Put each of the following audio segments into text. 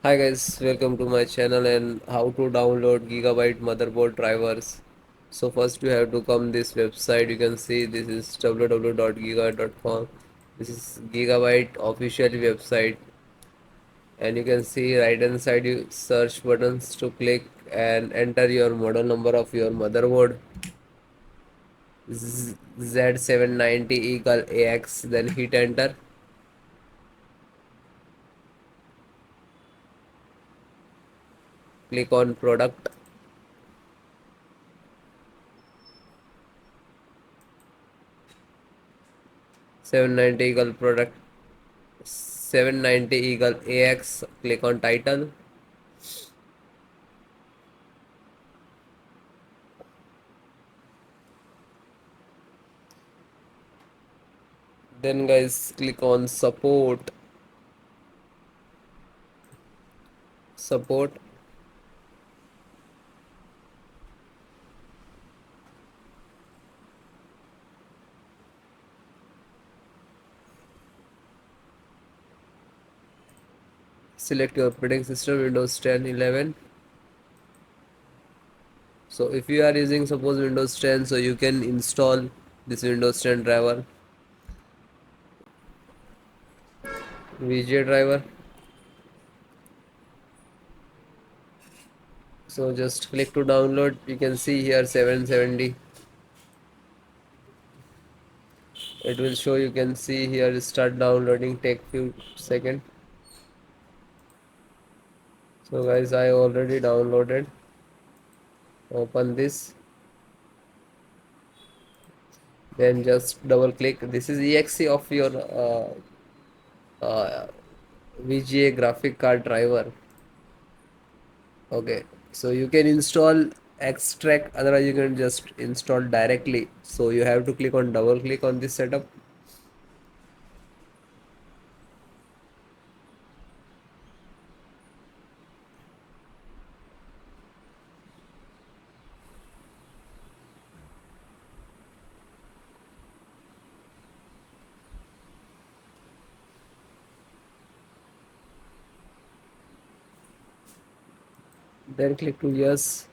Hi guys, welcome to my channel and how to download Gigabyte motherboard drivers. So first you have to come this website. You can see this is www.giga.com. This is Gigabyte official website, and you can see right hand side you search buttons to click and enter your model number of your motherboard Z790 equal AX, then hit enter. Click on product. 790 equal product 790 equal AX. Click on title. Then guys click on support. Select your operating system Windows 10, 11. So if you are using suppose Windows 10, so you can install this Windows 10 driver, VGA driver. So just click to download. You can see here 770. It will show, you can see here start downloading, take few seconds. So guys, I already downloaded. Open this, then just double click. This is exe of your uh, VGA graphic card driver. Okay, so you can install extract, otherwise you can just install directly. So you have to click on double click on this setup. Then click to yes.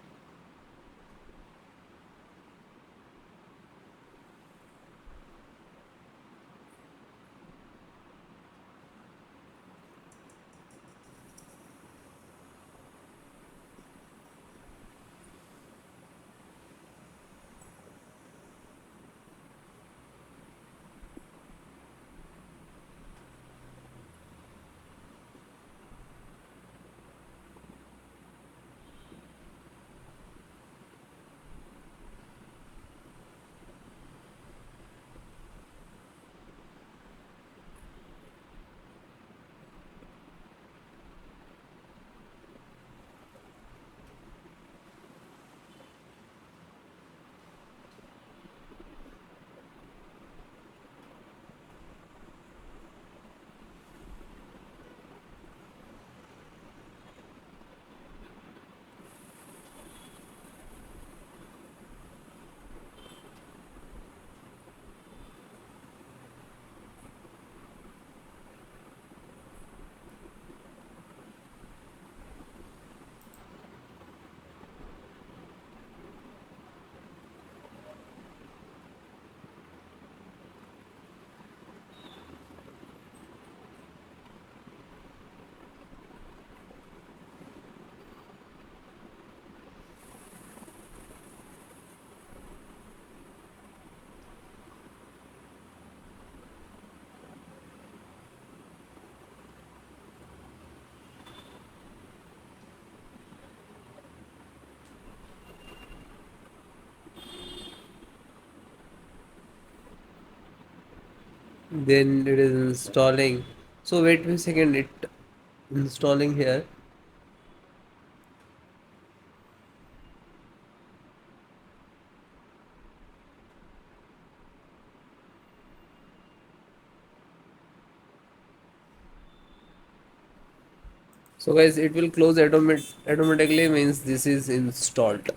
Then it is installing. So wait a second, it installing here. So guys, it will close automatically, means this is installed.